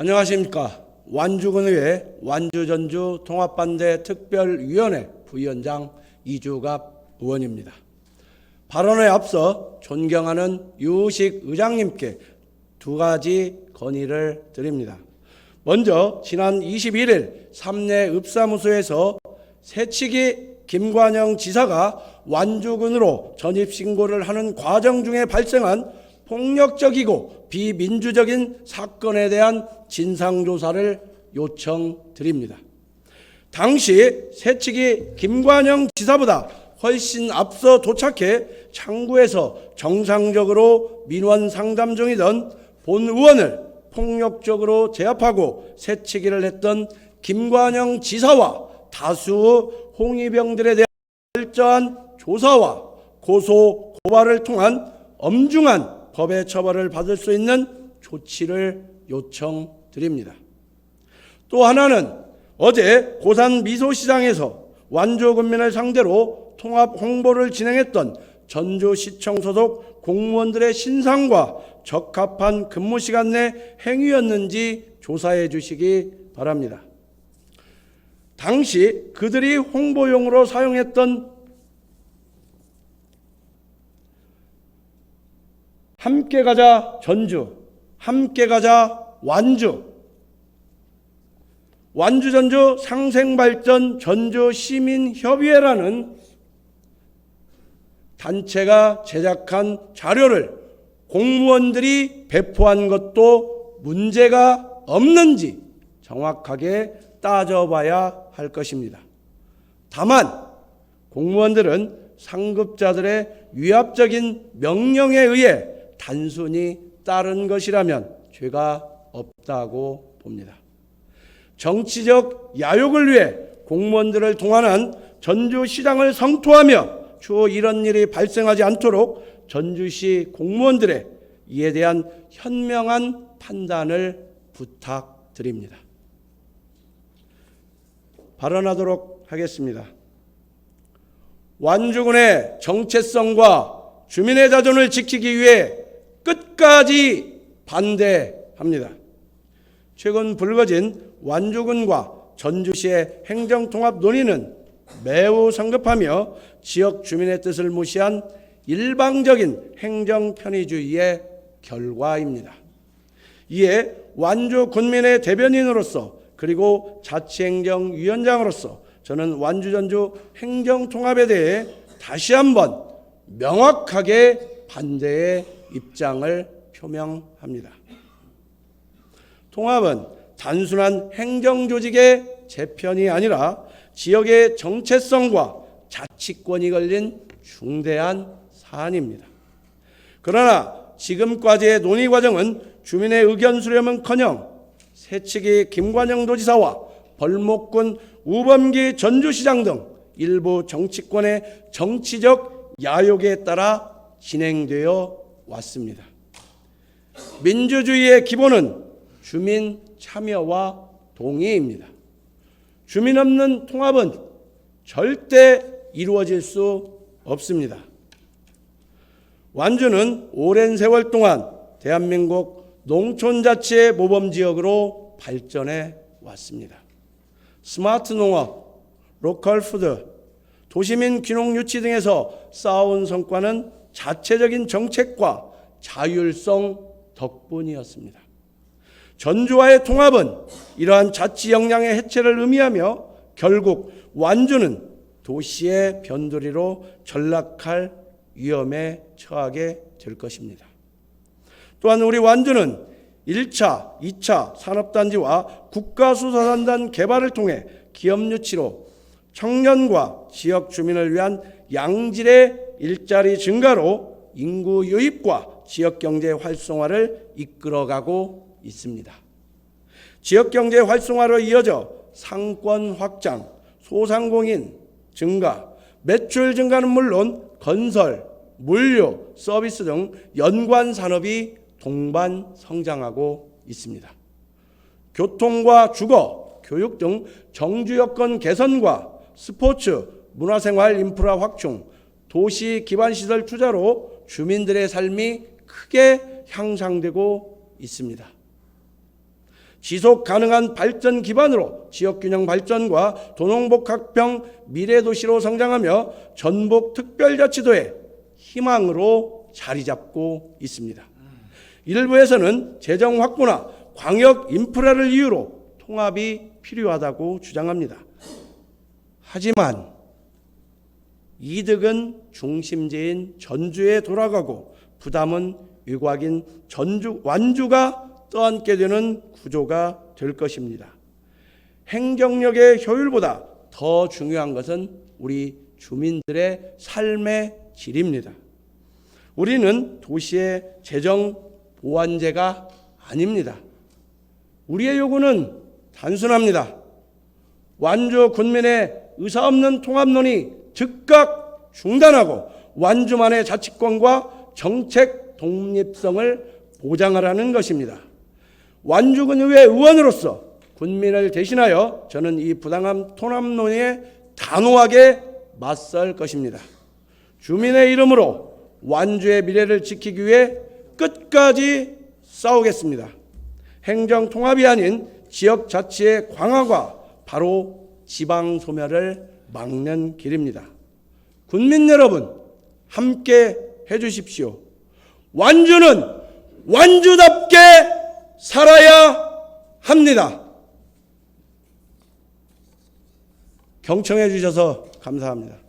안녕하십니까. 완주군의회 완주전주 통합반대 특별위원회 부위원장 이주갑 의원입니다. 발언에 앞서 존경하는 유우식 의장님께 두 가지 건의를 드립니다. 먼저 지난 21일 삼내 읍사무소에서 새치기 김관영 지사가 완주군으로 전입신고를 하는 과정 중에 발생한 폭력적이고 비민주적인 사건에 대한 진상조사를 요청드립니다. 당시 새치기 김관영 지사보다 훨씬 앞서 도착해 창구에서 정상적으로 민원 상담 중이던 본 의원을 폭력적으로 제압하고 새치기를 했던 김관영 지사와 다수 홍위병들에 대한 철저한 조사와 고소, 고발을 통한 엄중한 법의 처벌을 받을 수 있는 조치를 요청드립니다. 또 하나는 어제 고산 미소시장에서 완주군민을 상대로 통합 홍보를 진행했던 전주시청 소속 공무원들의 신상과 적합한 근무시간 내 행위였는지 조사해 주시기 바랍니다. 당시 그들이 홍보용으로 사용했던 함께 가자 전주, 함께 가자 완주, 완주전주 상생발전 전주시민협의회라는 단체가 제작한 자료를 공무원들이 배포한 것도 문제가 없는지 정확하게 따져봐야 할 것입니다. 다만 공무원들은 상급자들의 위압적인 명령에 의해 단순히 따른 것이라면 죄가 없다고 봅니다. 정치적 야욕을 위해 공무원들을 동원한 전주시장을 성토하며 추후 이런 일이 발생하지 않도록 전주시 공무원들의 이에 대한 현명한 판단을 부탁드립니다. 발언하도록 하겠습니다. 완주군의 정체성과 주민의 자존을 지키기 위해 끝까지 반대합니다. 최근 불거진 완주군과 전주시의 행정통합 논의는 매우 성급하며 지역 주민의 뜻을 무시한 일방적인 행정편의주의의 결과입니다. 이에 완주군민의 대변인으로서 그리고 자치행정위원장으로서 저는 완주전주 행정통합에 대해 다시 한번 명확하게 반대의 입장을 표명합니다. 통합은 단순한 행정조직의 재편이 아니라 지역의 정체성과 자치권이 걸린 중대한 사안입니다. 그러나 지금까지의 논의 과정은 주민의 의견 수렴은커녕 새치기 김관영 도지사와 벌목군 우범기 전주시장 등 일부 정치권의 정치적 야욕에 따라 진행되어 왔습니다. 민주주의의 기본은 주민 참여와 동의입니다. 주민 없는 통합은 절대 이루어질 수 없습니다. 완주는 오랜 세월 동안 대한민국 농촌자치의 모범지역으로 발전해 왔습니다. 스마트 농업, 로컬 푸드, 도시민 귀농 유치 등에서 쌓아온 성과는 자체적인 정책과 자율성 덕분이었습니다. 전주와의 통합은 이러한 자치 역량의 해체를 의미하며 결국 완주는 도시의 변두리로 전락할 위험에 처하게 될 것입니다. 또한 우리 완주는 1차, 2차 산업단지와 국가수사산단 개발을 통해 기업 유치로 청년과 지역 주민을 위한 양질의 일자리 증가로 인구 유입과 지역경제 활성화를 이끌어가고 있습니다. 지역경제 활성화로 이어져 상권 확장, 소상공인 증가, 매출 증가는 물론 건설, 물류, 서비스 등 연관 산업이 동반 성장하고 있습니다. 교통과 주거, 교육 등 정주 여건 개선과 스포츠, 문화생활 인프라 확충, 도시 기반 시설 투자로 주민들의 삶이 크게 향상되고 있습니다. 지속 가능한 발전 기반으로 지역균형 발전과 도농복합형 미래도시로 성장하며 전북특별자치도의 희망으로 자리 잡고 있습니다. 일부에서는 재정 확보나 광역 인프라를 이유로 통합이 필요하다고 주장합니다. 하지만 이득은 중심지인 전주에 돌아가고 부담은 외곽인 완주가 떠안게 되는 구조가 될 것입니다. 행정력의 효율보다 더 중요한 것은 우리 주민들의 삶의 질입니다. 우리는 도시의 재정 보완제가 아닙니다. 우리의 요구는 단순합니다. 완주 군민의 의사 없는 통합론이 즉각 중단하고 완주만의 자치권과 정책 독립성을 보장하라는 것입니다. 완주군의회 의원으로서 군민을 대신하여 저는 이 부당한 통합론에 단호하게 맞설 것입니다. 주민의 이름으로 완주의 미래를 지키기 위해 끝까지 싸우겠습니다. 행정 통합이 아닌 지역 자치의 강화가 바로 지방 소멸을 막는 길입니다. 군민 여러분, 함께 해주십시오. 완주는 완주답게 살아야 합니다. 경청해 주셔서 감사합니다.